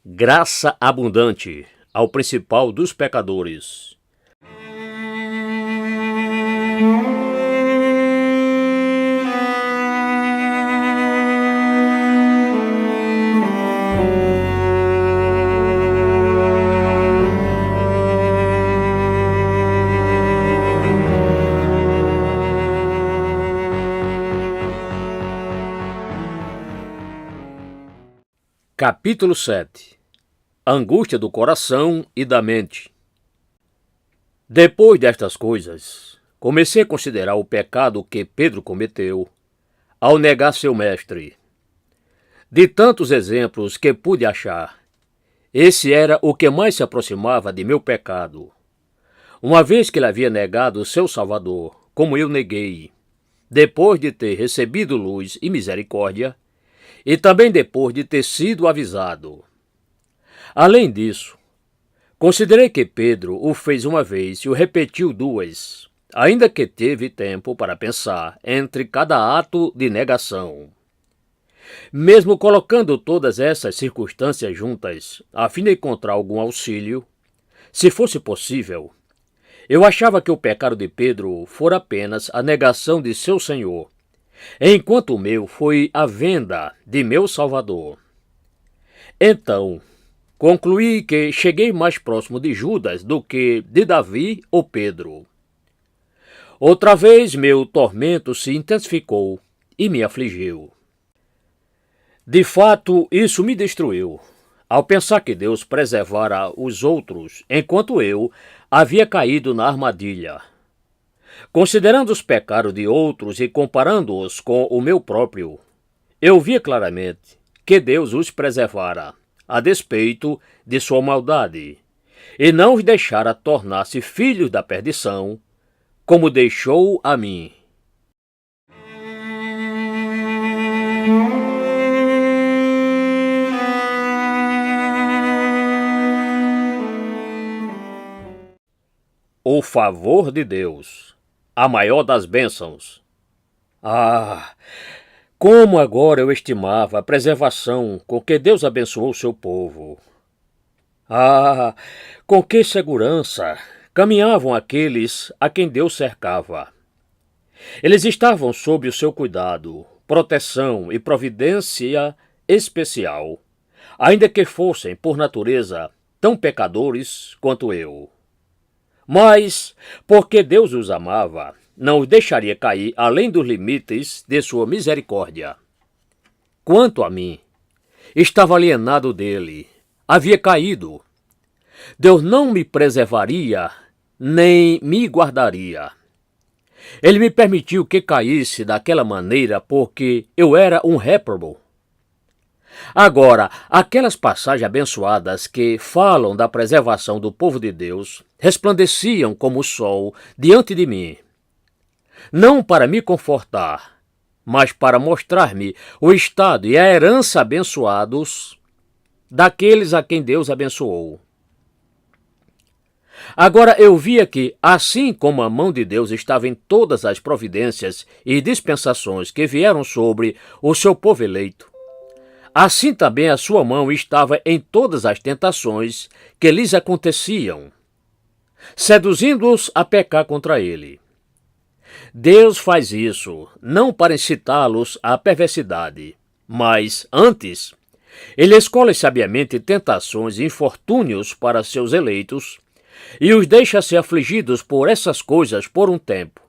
Graça abundante ao principal dos pecadores. Capítulo 7. Angústia do coração e da mente. Depois destas coisas, comecei a considerar o pecado que Pedro cometeu ao negar seu mestre. De tantos exemplos que pude achar, esse era o que mais se aproximava de meu pecado, uma vez que ele havia negado seu Salvador, como eu neguei, depois de ter recebido luz e misericórdia, e também depois de ter sido avisado. Além disso, considerei que Pedro o fez uma vez e o repetiu duas, ainda que teve tempo para pensar entre cada ato de negação. Mesmo colocando todas essas circunstâncias juntas, a fim de encontrar algum auxílio, se fosse possível, eu achava que o pecado de Pedro fora apenas a negação de seu Senhor, enquanto o meu foi a venda de meu Salvador. Então, concluí que cheguei mais próximo de Judas do que de Davi ou Pedro. Outra vez meu tormento se intensificou e me afligiu. De fato, isso me destruiu, ao pensar que Deus preservara os outros enquanto eu havia caído na armadilha. Considerando os pecados de outros e comparando-os com o meu próprio, eu via claramente que Deus os preservara, a despeito de sua maldade, e não os deixara tornar-se filhos da perdição, como deixou a mim. O favor de Deus, a maior das bênçãos. Como agora eu estimava a preservação com que Deus abençoou seu povo. Com que segurança caminhavam aqueles a quem Deus cercava. Eles estavam sob o seu cuidado, proteção e providência especial, ainda que fossem, por natureza, tão pecadores quanto eu. Mas, porque Deus os amava, não os deixaria cair além dos limites de sua misericórdia. Quanto a mim, estava alienado dele, havia caído. Deus não me preservaria, nem me guardaria. Ele me permitiu que caísse daquela maneira porque eu era um réprobo. Agora, aquelas passagens abençoadas que falam da preservação do povo de Deus resplandeciam como o sol diante de mim. Não para me confortar, mas para mostrar-me o estado e a herança abençoados daqueles a quem Deus abençoou. Agora eu via que, assim como a mão de Deus estava em todas as providências e dispensações que vieram sobre o seu povo eleito, assim também a sua mão estava em todas as tentações que lhes aconteciam, seduzindo-os a pecar contra ele. Deus faz isso não para incitá-los à perversidade, mas, antes, ele escolhe sabiamente tentações e infortúnios para seus eleitos e os deixa ser afligidos por essas coisas por um tempo,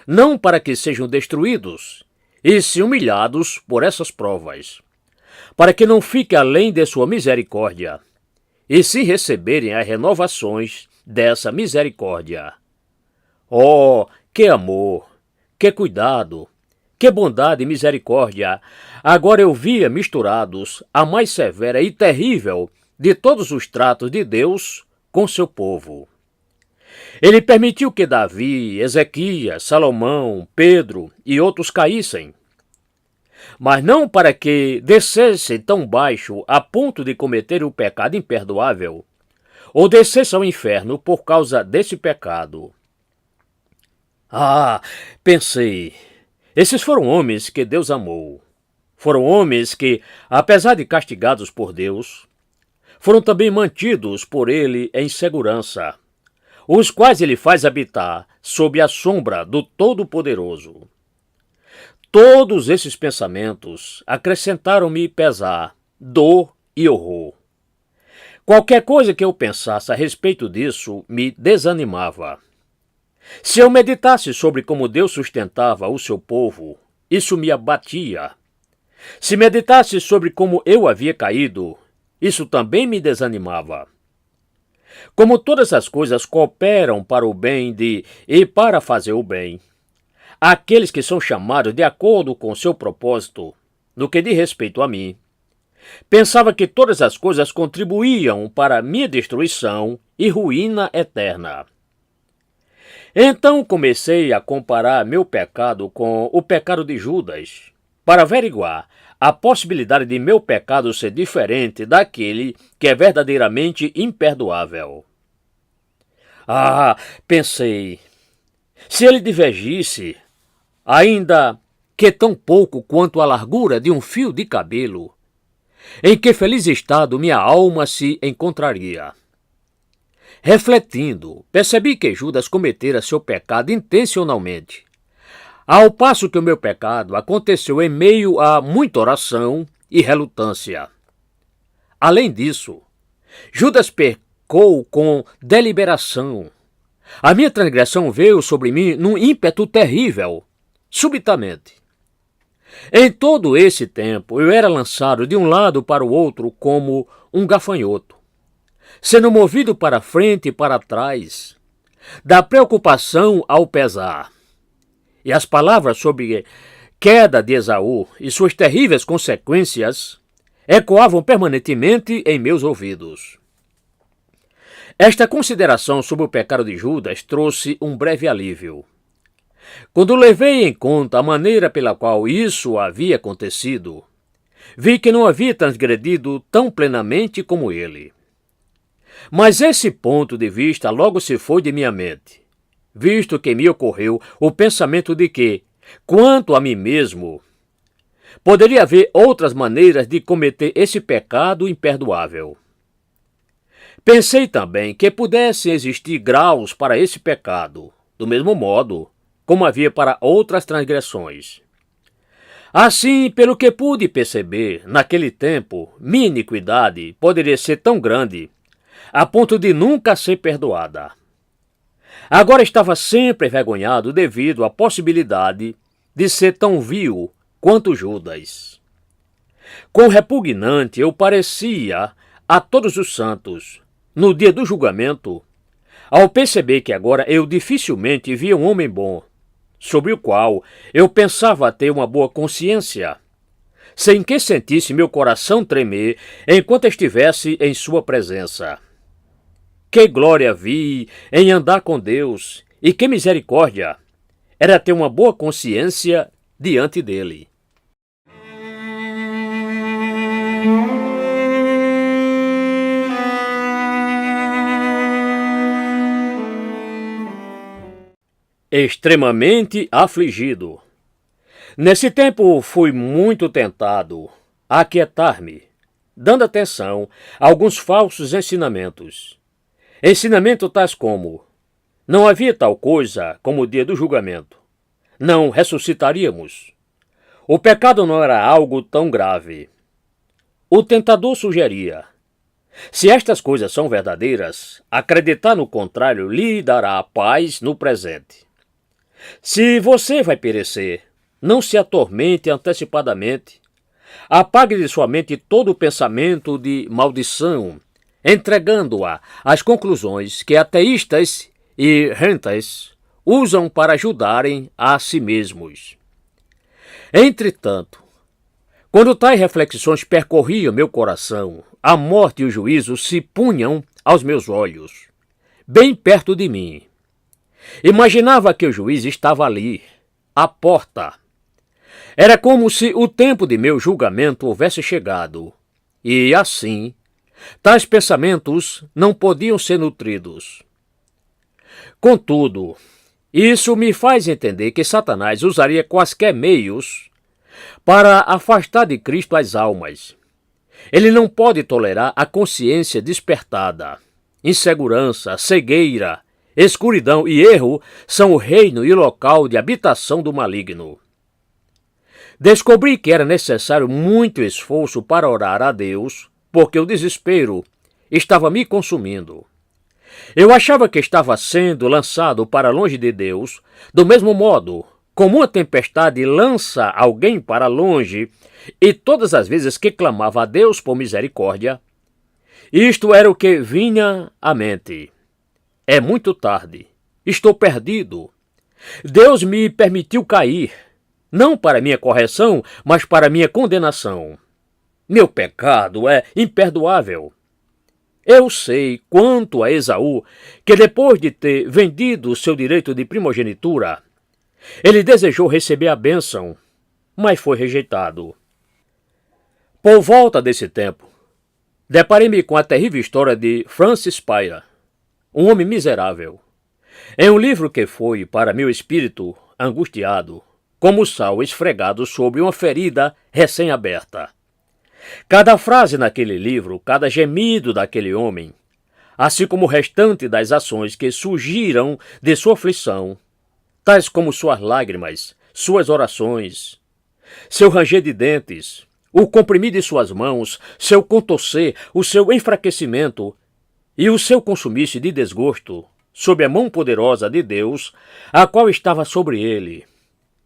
não para que sejam destruídos, e se humilhados por essas provas, para que não fique além de sua misericórdia, e se receberem as renovações dessa misericórdia. Oh, que amor, que cuidado, que bondade e misericórdia! Agora eu via misturados a mais severa e terrível de todos os tratos de Deus com seu povo. Ele permitiu que Davi, Ezequias, Salomão, Pedro e outros caíssem, mas não para que descessem tão baixo a ponto de cometer o pecado imperdoável, ou descessem ao inferno por causa desse pecado. Pensei, esses foram homens que Deus amou. Foram homens que, apesar de castigados por Deus, foram também mantidos por ele em segurança, os quais ele faz habitar sob a sombra do Todo-Poderoso. Todos esses pensamentos acrescentaram-me pesar, dor e horror. Qualquer coisa que eu pensasse a respeito disso me desanimava. Se eu meditasse sobre como Deus sustentava o seu povo, isso me abatia. Se meditasse sobre como eu havia caído, isso também me desanimava. Como todas as coisas cooperam para o bem e para fazer o bem, aqueles que são chamados de acordo com seu propósito, no que diz respeito a mim, pensava que todas as coisas contribuíam para minha destruição e ruína eterna. Então comecei a comparar meu pecado com o pecado de Judas, para averiguar a possibilidade de meu pecado ser diferente daquele que é verdadeiramente imperdoável. Pensei, se ele divergisse, ainda que tão pouco quanto a largura de um fio de cabelo, em que feliz estado minha alma se encontraria. Refletindo, percebi que Judas cometera seu pecado intencionalmente, ao passo que o meu pecado aconteceu em meio a muita oração e relutância. Além disso, Judas pecou com deliberação. A minha transgressão veio sobre mim num ímpeto terrível, subitamente. Em todo esse tempo, eu era lançado de um lado para o outro como um gafanhoto, sendo movido para frente e para trás, da preocupação ao pesar. E as palavras sobre queda de Esaú e suas terríveis consequências ecoavam permanentemente em meus ouvidos. Esta consideração sobre o pecado de Judas trouxe um breve alívio. Quando levei em conta a maneira pela qual isso havia acontecido, vi que não havia transgredido tão plenamente como ele. Mas esse ponto de vista logo se foi de minha mente, visto que me ocorreu o pensamento de que, quanto a mim mesmo, poderia haver outras maneiras de cometer esse pecado imperdoável. Pensei também que pudessem existir graus para esse pecado, do mesmo modo como havia para outras transgressões. Assim, pelo que pude perceber, naquele tempo, minha iniquidade poderia ser tão grande, a ponto de nunca ser perdoada. Agora estava sempre envergonhado devido à possibilidade de ser tão vil quanto Judas. Quão repugnante eu parecia a todos os santos, no dia do julgamento, ao perceber que agora eu dificilmente via um homem bom, sobre o qual eu pensava ter uma boa consciência, sem que sentisse meu coração tremer enquanto estivesse em sua presença. Que glória vi em andar com Deus, e que misericórdia era ter uma boa consciência diante dele. Extremamente afligido. Nesse tempo fui muito tentado a aquietar-me, dando atenção a alguns falsos ensinamentos. Ensinamentos tais como: não havia tal coisa como o dia do julgamento. Não ressuscitaríamos. O pecado não era algo tão grave. O tentador sugeria: se estas coisas são verdadeiras, acreditar no contrário lhe dará paz no presente. Se você vai perecer, não se atormente antecipadamente. Apague de sua mente todo o pensamento de maldição, entregando-a às conclusões que ateístas e rentas usam para ajudarem a si mesmos. Entretanto, quando tais reflexões percorriam meu coração, a morte e o juízo se punham aos meus olhos, bem perto de mim. Imaginava que o juiz estava ali, à porta. Era como se o tempo de meu julgamento houvesse chegado, e assim, tais pensamentos não podiam ser nutridos. Contudo, isso me faz entender que Satanás usaria quaisquer meios para afastar de Cristo as almas, Ele não pode tolerar a consciência despertada. Insegurança, cegueira, escuridão e erro são o reino e o local de habitação do maligno. Descobri que era necessário muito esforço para orar a Deus, porque o desespero estava me consumindo. Eu achava que estava sendo lançado para longe de Deus, do mesmo modo como uma tempestade lança alguém para longe, e todas as vezes que clamava a Deus por misericórdia, isto era o que vinha à mente. É muito tarde. Estou perdido. Deus me permitiu cair, não para minha correção, mas para minha condenação. Meu pecado é imperdoável. Eu sei quanto a Esaú, que depois de ter vendido seu direito de primogenitura, ele desejou receber a bênção, mas foi rejeitado. Por volta desse tempo, deparei-me com a terrível história de Francis Pyra, um homem miserável. Em um livro que foi, para meu espírito, angustiado, como sal esfregado sobre uma ferida recém-aberta. Cada frase naquele livro, cada gemido daquele homem, assim como o restante das ações que surgiram de sua aflição, tais como suas lágrimas, suas orações, seu ranger de dentes, o comprimir de suas mãos, seu contorcer, o seu enfraquecimento e o seu consumir-se de desgosto sob a mão poderosa de Deus, a qual estava sobre ele,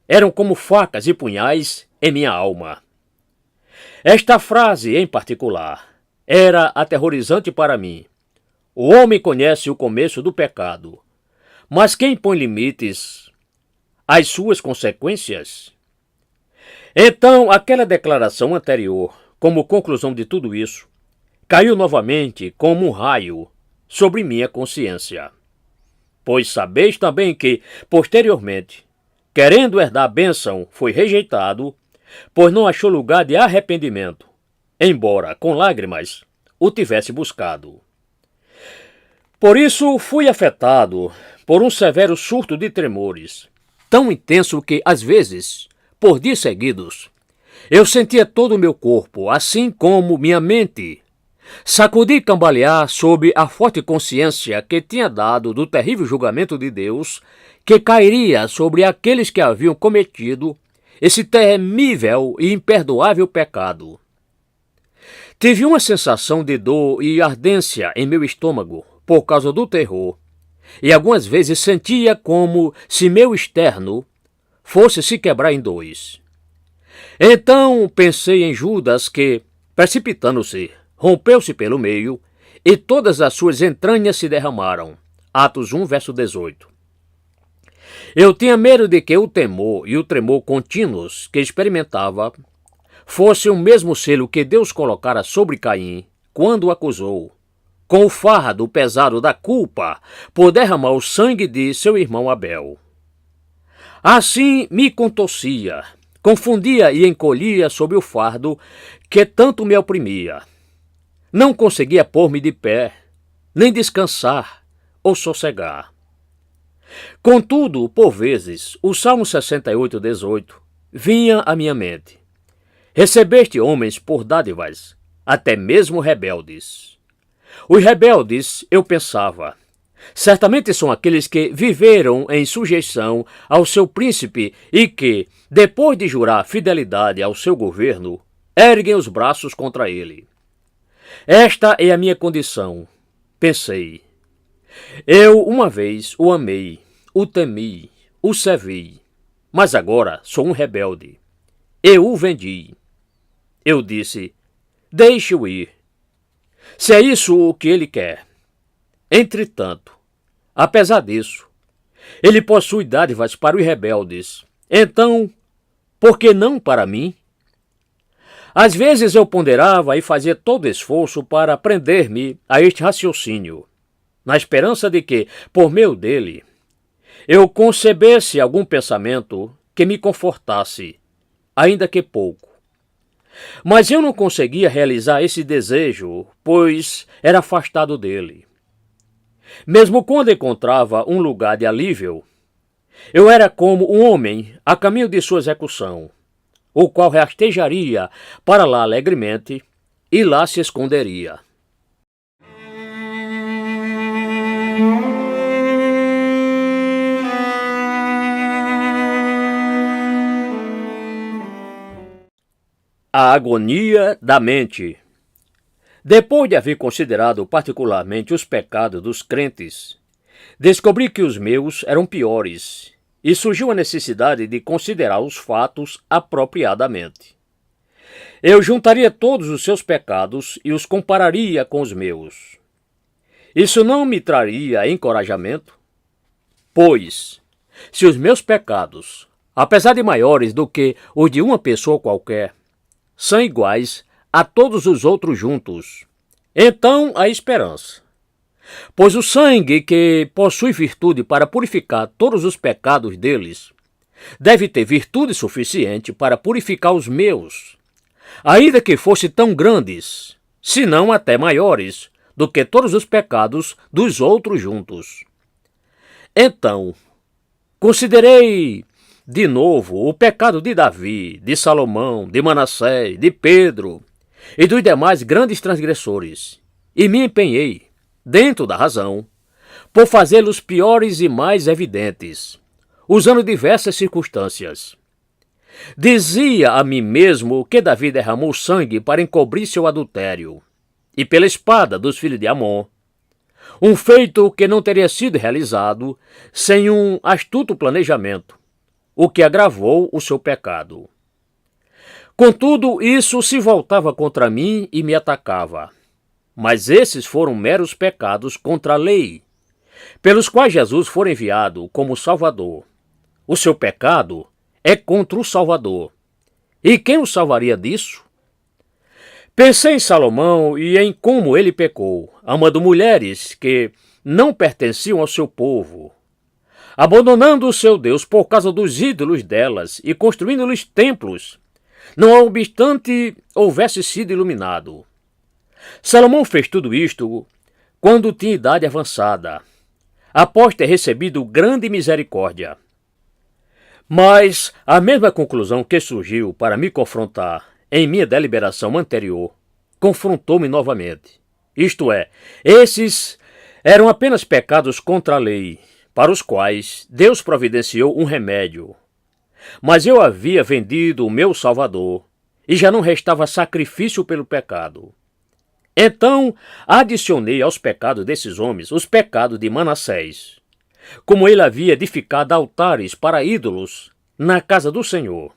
eram como facas e punhais em minha alma. Esta frase, em particular, era aterrorizante para mim. O homem conhece o começo do pecado, mas quem põe limites às suas consequências? Então, aquela declaração anterior, como conclusão de tudo isso, caiu novamente como um raio sobre minha consciência. Pois sabeis também que, posteriormente, querendo herdar a bênção, foi rejeitado, pois não achou lugar de arrependimento, embora, com lágrimas, o tivesse buscado. Por isso fui afetado por um severo surto de tremores, tão intenso que, às vezes, por dias seguidos, eu sentia todo o meu corpo, assim como minha mente, sacudi e cambalear sob a forte consciência que tinha dado do terrível julgamento de Deus que cairia sobre aqueles que haviam cometido esse temível e imperdoável pecado. Tive uma sensação de dor e ardência em meu estômago por causa do terror, e algumas vezes sentia como se meu externo fosse se quebrar em dois. Então pensei em Judas que, precipitando-se, rompeu-se pelo meio, e todas as suas entranhas se derramaram. Atos 1, verso 18. Eu tinha medo de que o temor e o tremor contínuos que experimentava fosse o mesmo selo que Deus colocara sobre Caim quando o acusou, com o fardo pesado da culpa por derramar o sangue de seu irmão Abel. Assim me contorcia, confundia e encolhia sob o fardo que tanto me oprimia. Não conseguia pôr-me de pé, nem descansar ou sossegar. Contudo, por vezes, o Salmo 68, 18 vinha à minha mente. Recebeste homens por dádivas, até mesmo rebeldes. Os rebeldes, eu pensava, certamente são aqueles que viveram em sujeição ao seu príncipe e que, depois de jurar fidelidade ao seu governo, erguem os braços contra ele. Esta é a minha condição, pensei. Eu uma vez o amei, o temi, o servi, mas agora sou um rebelde. Eu o vendi. Eu disse, deixe-o ir. Se é isso o que ele quer. Entretanto, apesar disso, ele possui dádivas para os rebeldes. Então, por que não para mim? Às vezes eu ponderava e fazia todo esforço para prender-me a este raciocínio, na esperança de que, por meio dele, eu concebesse algum pensamento que me confortasse, ainda que pouco. Mas eu não conseguia realizar esse desejo, pois era afastado dele. Mesmo quando encontrava um lugar de alívio, eu era como um homem a caminho de sua execução, o qual rastejaria para lá alegremente, e lá se esconderia. A agonia da mente. Depois de haver considerado particularmente os pecados dos crentes, descobri que os meus eram piores e surgiu a necessidade de considerar os fatos apropriadamente. Eu juntaria todos os seus pecados e os compararia com os meus. Isso não me traria encorajamento? Pois, se os meus pecados, apesar de maiores do que os de uma pessoa qualquer, são iguais a todos os outros juntos, então há esperança. Pois o sangue, que possui virtude para purificar todos os pecados deles, deve ter virtude suficiente para purificar os meus, ainda que fossem tão grandes, se não até maiores, do que todos os pecados dos outros juntos. Então, considerei de novo o pecado de Davi, de Salomão, de Manassés, de Pedro e dos demais grandes transgressores, e me empenhei, dentro da razão, por fazê-los piores e mais evidentes, usando diversas circunstâncias. Dizia a mim mesmo que Davi derramou sangue para encobrir seu adultério, e pela espada dos filhos de Amon, um feito que não teria sido realizado sem um astuto planejamento, o que agravou o seu pecado. Contudo, isso se voltava contra mim e me atacava. Mas esses foram meros pecados contra a lei, pelos quais Jesus foi enviado como Salvador. O seu pecado é contra o Salvador. E quem o salvaria disso? Pensei em Salomão e em como ele pecou, amando mulheres que não pertenciam ao seu povo, abandonando o seu Deus por causa dos ídolos delas e construindo-lhes templos, não obstante houvesse sido iluminado. Salomão fez tudo isto quando tinha idade avançada, após ter recebido grande misericórdia. Mas a mesma conclusão que surgiu para me confrontar em minha deliberação anterior confrontou-me novamente. Isto é, esses eram apenas pecados contra a lei, para os quais Deus providenciou um remédio. Mas eu havia vendido o meu Salvador, e já não restava sacrifício pelo pecado. Então adicionei aos pecados desses homens os pecados de Manassés, como ele havia edificado altares para ídolos na casa do Senhor.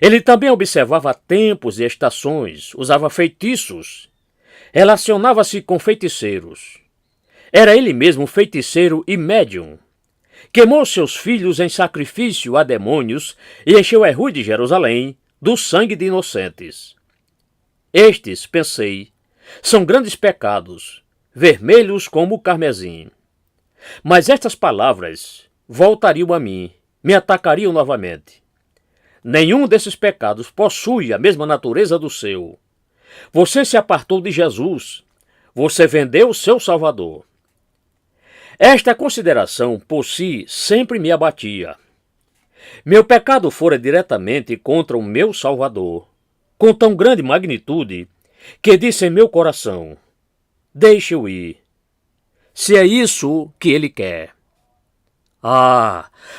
Ele também observava tempos e estações, usava feitiços, relacionava-se com feiticeiros. Era ele mesmo feiticeiro e médium. Queimou seus filhos em sacrifício a demônios e encheu a rua de Jerusalém do sangue de inocentes. Estes, pensei, são grandes pecados, vermelhos como o carmesim. Mas estas palavras voltariam a mim, me atacariam novamente. Nenhum desses pecados possui a mesma natureza do seu. Você se apartou de Jesus. Você vendeu o seu Salvador. Esta consideração por si sempre me abatia. Meu pecado fora diretamente contra o meu Salvador, com tão grande magnitude, que disse em meu coração: deixe-o ir, se é isso que ele quer.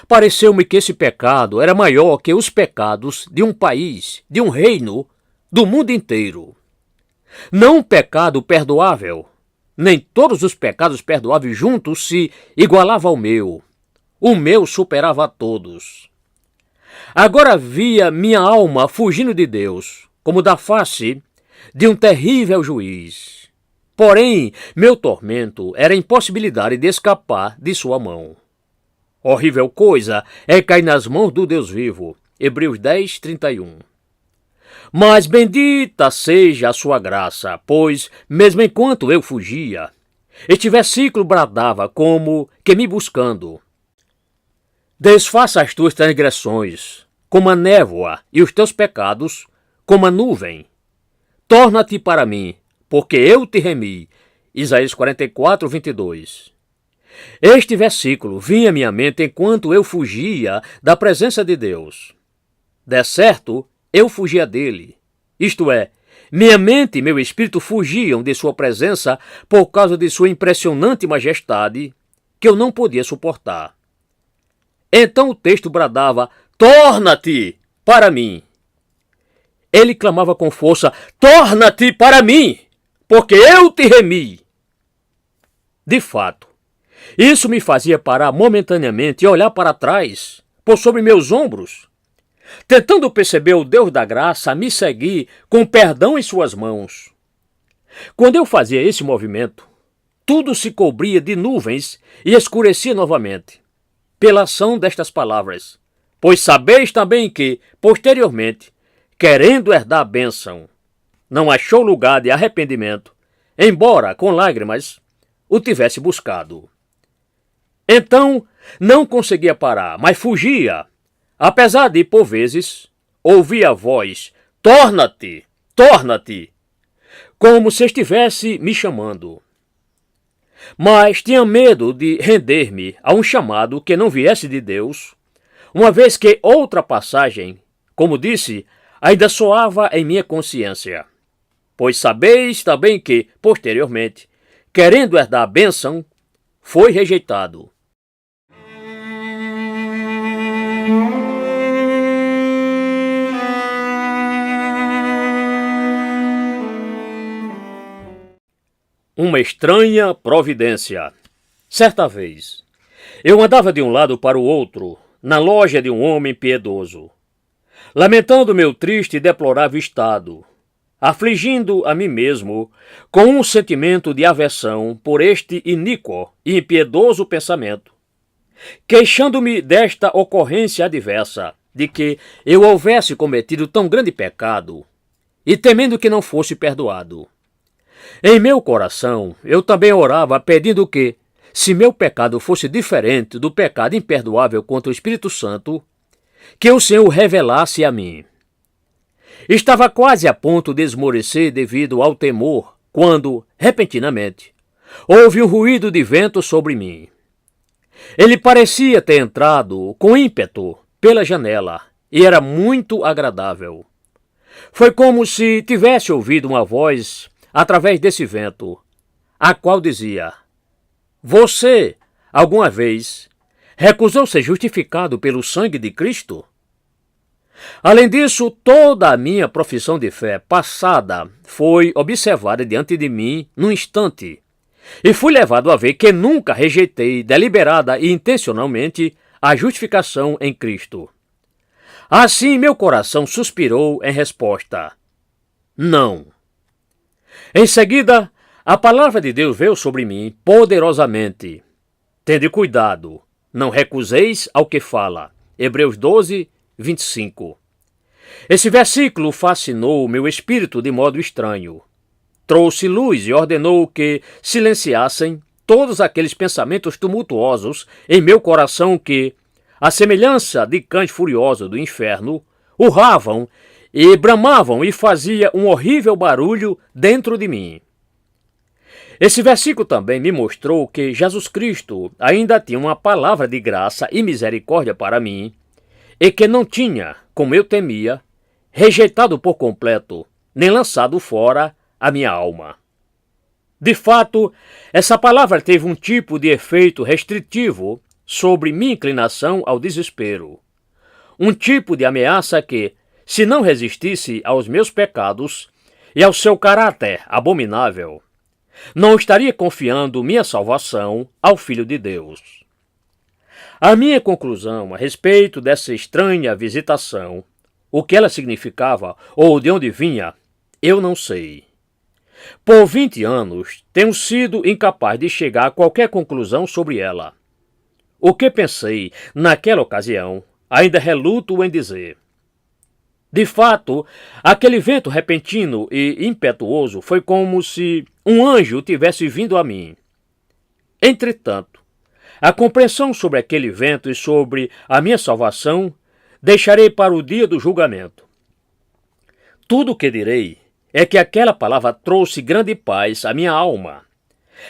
Pareceu-me que esse pecado era maior que os pecados de um país, de um reino, do mundo inteiro. Não um pecado perdoável, nem todos os pecados perdoáveis juntos se igualavam ao meu. O meu superava a todos. Agora via minha alma fugindo de Deus, como da face de um terrível juiz. Porém, meu tormento era a impossibilidade de escapar de sua mão. Horrível coisa é cair nas mãos do Deus vivo. Hebreus 10, 31. Mas bendita seja a sua graça, pois, mesmo enquanto eu fugia, este versículo bradava como que me buscando: desfaça as tuas transgressões como a névoa e os teus pecados como a nuvem. Torna-te para mim, porque eu te remi. Isaías 44, 22. Este versículo vinha à minha mente enquanto eu fugia da presença de Deus. De certo, eu fugia dele. Isto é, Minha mente e meu espírito fugiam de sua presença por causa de sua impressionante majestade, que eu não podia suportar. Então o texto bradava: torna-te para mim. Ele clamava com força: torna-te para mim, porque eu te remi. De fato, isso me fazia parar momentaneamente e olhar para trás, por sobre meus ombros, tentando perceber o Deus da graça a me seguir com perdão em suas mãos. Quando eu fazia esse movimento, tudo se cobria de nuvens e escurecia novamente, pela ação destas palavras: pois sabeis também que, posteriormente, querendo herdar a bênção, não achou lugar de arrependimento, embora com lágrimas o tivesse buscado. Então, não conseguia parar, mas fugia, apesar de, por vezes, ouvir a voz: torna-te, torna-te, como se estivesse me chamando. Mas tinha medo de render-me a um chamado que não viesse de Deus, uma vez que outra passagem, como disse, ainda soava em minha consciência. Pois sabeis também que, posteriormente, querendo herdar a bênção, foi rejeitado. Uma estranha providência. Certa vez, eu andava de um lado para o outro, na loja de um homem piedoso, lamentando meu triste e deplorável estado, afligindo a mim mesmo com um sentimento de aversão por este iníquo e impiedoso pensamento, queixando-me desta ocorrência adversa, de que eu houvesse cometido tão grande pecado, e temendo que não fosse perdoado. Em meu coração, eu também orava pedindo que, se meu pecado fosse diferente do pecado imperdoável contra o Espírito Santo, que o Senhor revelasse a mim. Estava quase a ponto de esmorecer devido ao temor, quando, repentinamente, houve um ruído de vento sobre mim. Ele parecia ter entrado com ímpeto pela janela e era muito agradável. Foi como se tivesse ouvido uma voz através desse vento, a qual dizia: você, alguma vez, recusou ser justificado pelo sangue de Cristo? Além disso, toda a minha profissão de fé passada foi observada diante de mim num instante, e fui levado a ver que nunca rejeitei deliberada e intencionalmente a justificação em Cristo. Assim meu coração suspirou em resposta: não. Em seguida, a palavra de Deus veio sobre mim poderosamente. Tende cuidado, não recuseis ao que fala. Hebreus 12, 25. Esse versículo fascinou meu espírito de modo estranho. Trouxe luz e ordenou que silenciassem todos aqueles pensamentos tumultuosos em meu coração que, à semelhança de cães furiosos do inferno, urravam e bramavam e fazia um horrível barulho dentro de mim. Esse versículo também me mostrou que Jesus Cristo ainda tinha uma palavra de graça e misericórdia para mim, e que não tinha, como eu temia, rejeitado por completo, nem lançado fora a minha alma. De fato, essa palavra teve um tipo de efeito restritivo sobre minha inclinação ao desespero. Um tipo de ameaça que, se não resistisse aos meus pecados e ao seu caráter abominável, não estaria confiando minha salvação ao Filho de Deus. A minha conclusão a respeito dessa estranha visitação, o que ela significava ou de onde vinha, eu não sei. Por 20 anos, tenho sido incapaz de chegar a qualquer conclusão sobre ela. O que pensei naquela ocasião, ainda reluto em dizer. De fato, aquele vento repentino e impetuoso foi como se um anjo tivesse vindo a mim. Entretanto, a compreensão sobre aquele vento e sobre a minha salvação deixarei para o dia do julgamento. Tudo o que direi é que aquela palavra trouxe grande paz à minha alma.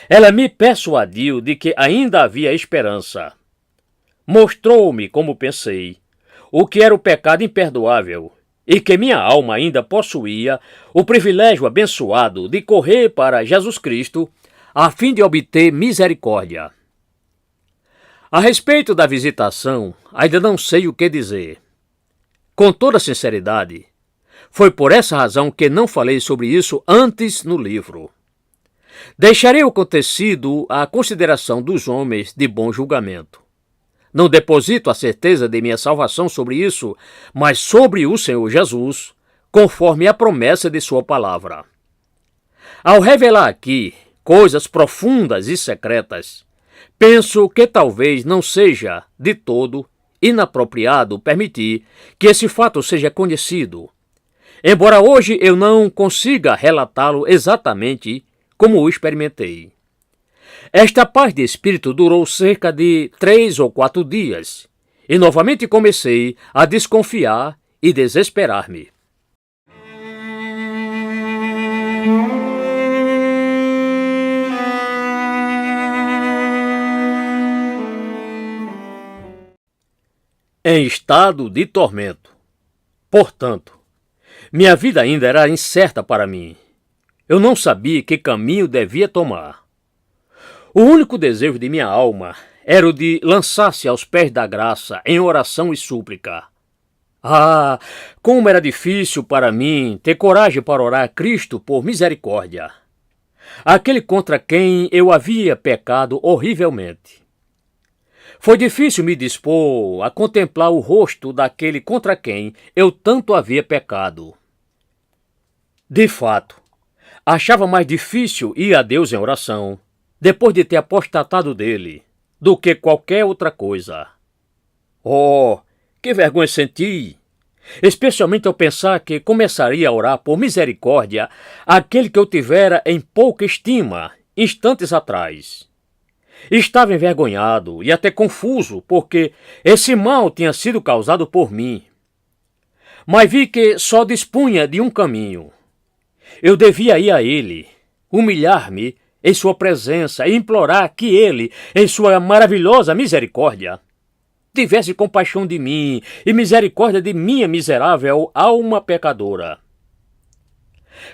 Ela me persuadiu de que ainda havia esperança. Mostrou-me, como pensei, o que era o pecado imperdoável e que minha alma ainda possuía o privilégio abençoado de correr para Jesus Cristo a fim de obter misericórdia. A respeito da visitação, ainda não sei o que dizer. Com toda sinceridade, foi por essa razão que não falei sobre isso antes no livro. Deixarei o acontecido à consideração dos homens de bom julgamento. Não deposito a certeza de minha salvação sobre isso, mas sobre o Senhor Jesus, conforme a promessa de sua palavra. Ao revelar aqui coisas profundas e secretas, penso que talvez não seja, de todo, inapropriado permitir que esse fato seja conhecido, embora hoje eu não consiga relatá-lo exatamente como o experimentei. Esta paz de espírito durou cerca de 3 ou 4 dias, e novamente comecei a desconfiar e desesperar-me. Em estado de tormento. Portanto, minha vida ainda era incerta para mim. Eu não sabia que caminho devia tomar. O único desejo de minha alma era o de lançar-se aos pés da graça em oração e súplica. Ah, como era difícil para mim ter coragem para orar a Cristo por misericórdia, aquele contra quem eu havia pecado horrivelmente. Foi difícil me dispor a contemplar o rosto daquele contra quem eu tanto havia pecado. De fato, achava mais difícil ir a Deus em oração, depois de ter apostatado dele, do que qualquer outra coisa. Oh, que vergonha senti! Especialmente ao pensar que começaria a orar por misericórdia aquele que eu tivera em pouca estima instantes atrás. Estava envergonhado e até confuso, porque esse mal tinha sido causado por mim. Mas vi que só dispunha de um caminho. Eu devia ir a ele, humilhar-me em sua presença e implorar que ele, em sua maravilhosa misericórdia, tivesse compaixão de mim e misericórdia de minha miserável alma pecadora.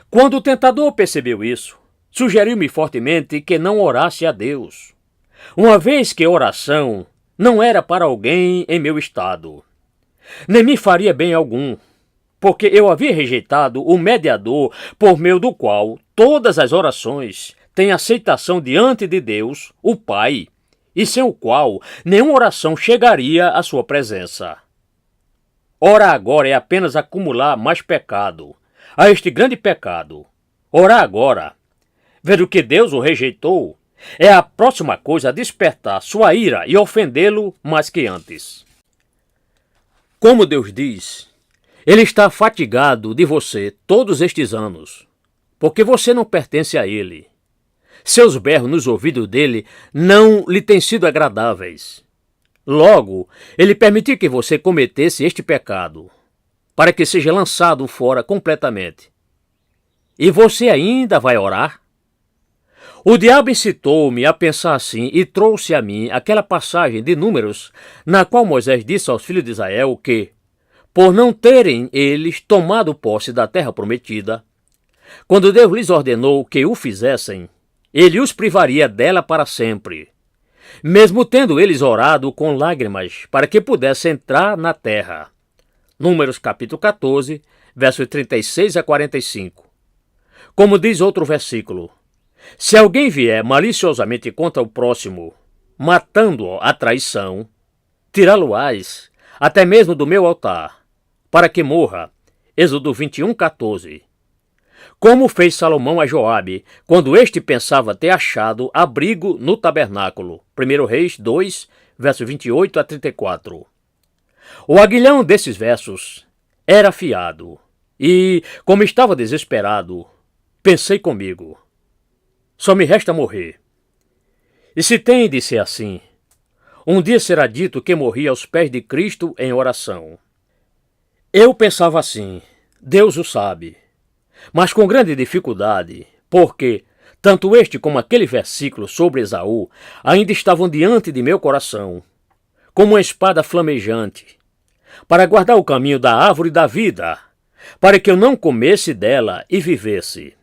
Quando o tentador percebeu isso, sugeriu-me fortemente que não orasse a Deus, uma vez que oração não era para alguém em meu estado, nem me faria bem algum, porque eu havia rejeitado o mediador por meio do qual todas as orações têm aceitação diante de Deus, o Pai, e sem o qual nenhuma oração chegaria à sua presença. Orar agora é apenas acumular mais pecado, a este grande pecado. Orar agora, vendo que Deus o rejeitou, é a próxima coisa a despertar sua ira e ofendê-lo mais que antes. Como Deus diz, Ele está fatigado de você todos estes anos, porque você não pertence a Ele. Seus berros nos ouvidos dele não lhe têm sido agradáveis. Logo, ele permitiu que você cometesse este pecado, para que seja lançado fora completamente. E você ainda vai orar? O diabo incitou-me a pensar assim e trouxe a mim aquela passagem de Números, na qual Moisés disse aos filhos de Israel que, por não terem eles tomado posse da terra prometida, quando Deus lhes ordenou que o fizessem, Ele os privaria dela para sempre, mesmo tendo eles orado com lágrimas para que pudessem entrar na terra. Números capítulo 14, versos 36 a 45. Como diz outro versículo, se alguém vier maliciosamente contra o próximo, matando-o à traição, tirá-lo-ás até mesmo do meu altar, para que morra. Êxodo 21, 14. Como fez Salomão a Joabe, quando este pensava ter achado abrigo no tabernáculo. 1 Reis 2, versos 28 a 34. O aguilhão desses versos era afiado, e, como estava desesperado, pensei comigo, só me resta morrer. E se tem de ser assim, um dia será dito que morri aos pés de Cristo em oração. Eu pensava assim, Deus o sabe, mas com grande dificuldade, porque tanto este como aquele versículo sobre Esaú ainda estavam diante de meu coração, como uma espada flamejante, para guardar o caminho da árvore da vida, para que eu não comesse dela e vivesse.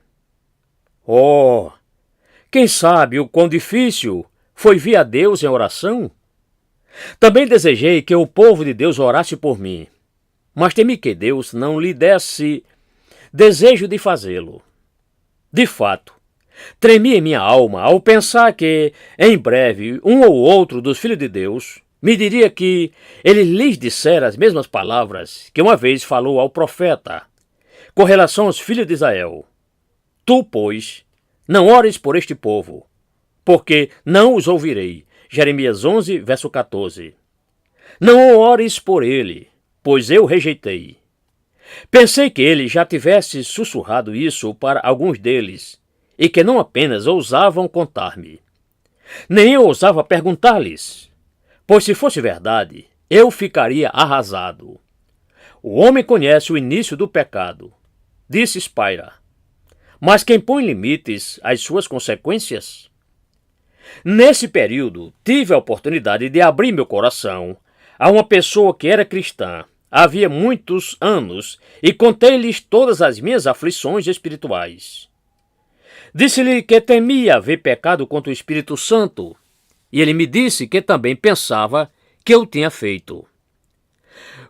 Oh, quem sabe o quão difícil foi vir a Deus em oração? Também desejei que o povo de Deus orasse por mim, mas temi que Deus não lhe desse desejo de fazê-lo. De fato, tremi em minha alma ao pensar que, em breve, um ou outro dos filhos de Deus me diria que ele lhes dissera as mesmas palavras que uma vez falou ao profeta, com relação aos filhos de Israel. Tu, pois, não ores por este povo, porque não os ouvirei. Jeremias 11, verso 14. Não ores por ele, pois eu rejeitei. Pensei que ele já tivesse sussurrado isso para alguns deles, e que não apenas ousavam contar-me. Nem eu ousava perguntar-lhes, pois se fosse verdade, eu ficaria arrasado. O homem conhece o início do pecado, disse Spira, mas quem põe limites às suas consequências? Nesse período, tive a oportunidade de abrir meu coração a uma pessoa que era cristã havia muitos anos e contei-lhes todas as minhas aflições espirituais. Disse-lhe que temia haver pecado contra o Espírito Santo, e ele me disse que também pensava que eu tinha feito.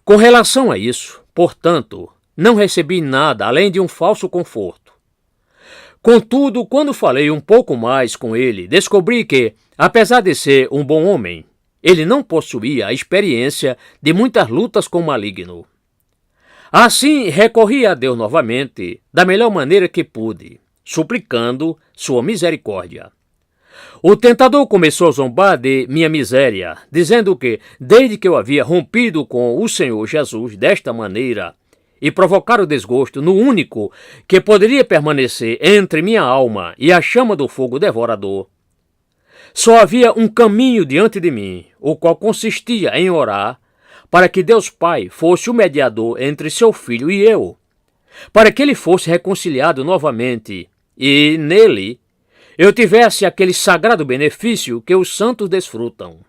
Com relação a isso, portanto, não recebi nada além de um falso conforto. Contudo, quando falei um pouco mais com ele, descobri que, apesar de ser um bom homem, ele não possuía a experiência de muitas lutas com o maligno. Assim, recorri a Deus novamente, da melhor maneira que pude, suplicando sua misericórdia. O tentador começou a zombar de minha miséria, dizendo que, desde que eu havia rompido com o Senhor Jesus desta maneira, e provocar o desgosto no único que poderia permanecer entre minha alma e a chama do fogo devorador, só havia um caminho diante de mim, o qual consistia em orar para que Deus Pai fosse o mediador entre seu filho e eu, para que ele fosse reconciliado novamente e, nele, eu tivesse aquele sagrado benefício que os santos desfrutam.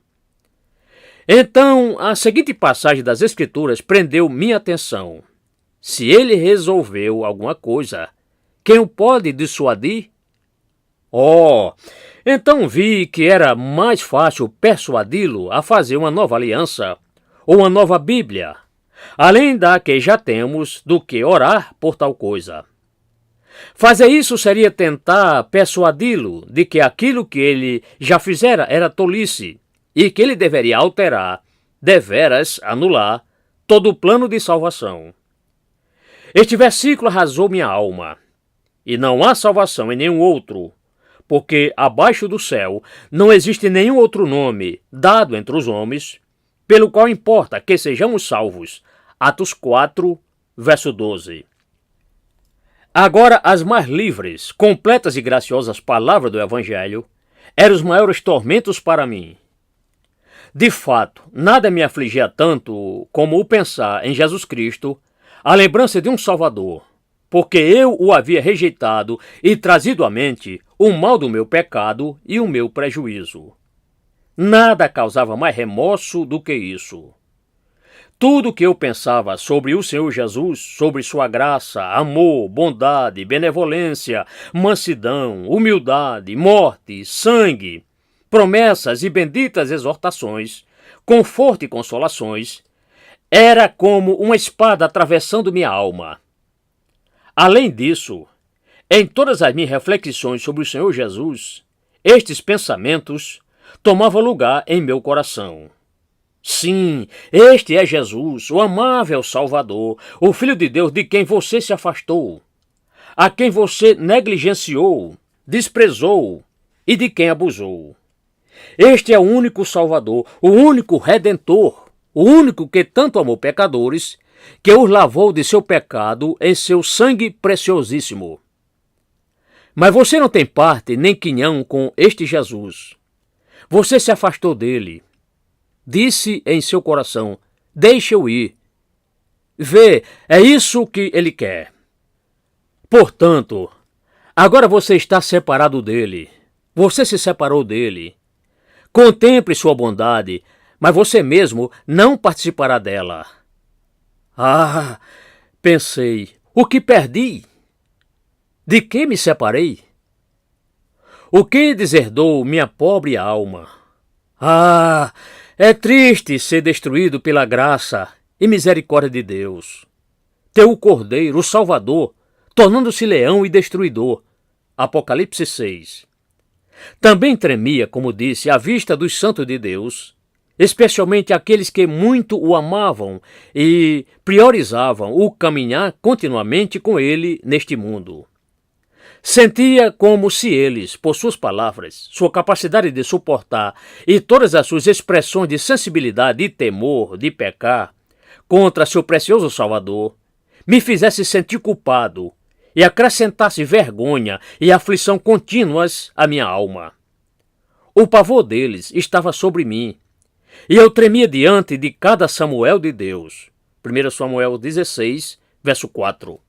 Então, a seguinte passagem das Escrituras prendeu minha atenção. Se ele resolveu alguma coisa, quem o pode dissuadir? Oh, então vi que era mais fácil persuadi-lo a fazer uma nova aliança ou uma nova Bíblia, além da que já temos, do que orar por tal coisa. Fazer isso seria tentar persuadi-lo de que aquilo que ele já fizera era tolice e que ele deveria alterar, deveras anular, todo o plano de salvação. Este versículo arrasou minha alma. E não há salvação em nenhum outro, porque abaixo do céu não existe nenhum outro nome dado entre os homens, pelo qual importa que sejamos salvos. Atos 4, verso 12. Agora, as mais livres, completas e graciosas palavras do Evangelho eram os maiores tormentos para mim. De fato, nada me afligia tanto como o pensar em Jesus Cristo, a lembrança de um Salvador, porque eu o havia rejeitado e trazido à mente o mal do meu pecado e o meu prejuízo. Nada causava mais remorso do que isso. Tudo o que eu pensava sobre o Senhor Jesus, sobre sua graça, amor, bondade, benevolência, mansidão, humildade, morte, sangue, promessas e benditas exortações, conforto e consolações, era como uma espada atravessando minha alma. Além disso, em todas as minhas reflexões sobre o Senhor Jesus, estes pensamentos tomavam lugar em meu coração. Sim, este é Jesus, o amável Salvador, o Filho de Deus de quem você se afastou, a quem você negligenciou, desprezou e de quem abusou. Este é o único Salvador, o único Redentor, o único que tanto amou pecadores, que os lavou de seu pecado em seu sangue preciosíssimo. Mas você não tem parte nem quinhão com este Jesus. Você se afastou dele. Disse em seu coração, deixe eu ir. Vê, é isso que ele quer. Portanto, agora você está separado dele. Você se separou dele. Contemple sua bondade, mas você mesmo não participará dela. Ah, Pensei, o que perdi? De que me separei? O que deserdou minha pobre alma? Ah, é triste ser destruído pela graça e misericórdia de Deus. Teu o Cordeiro, o Salvador, tornando-se leão e destruidor. Apocalipse 6. Também tremia, como disse, à vista dos santos de Deus, especialmente aqueles que muito o amavam e priorizavam o caminhar continuamente com ele neste mundo. Sentia como se eles, por suas palavras, sua capacidade de suportar e todas as suas expressões de sensibilidade e temor de pecar contra seu precioso Salvador, me fizesse sentir culpado e acrescentasse vergonha e aflição contínuas à minha alma. O pavor deles estava sobre mim, e eu tremia diante de cada Samuel de Deus. 1 Samuel 16, verso 4.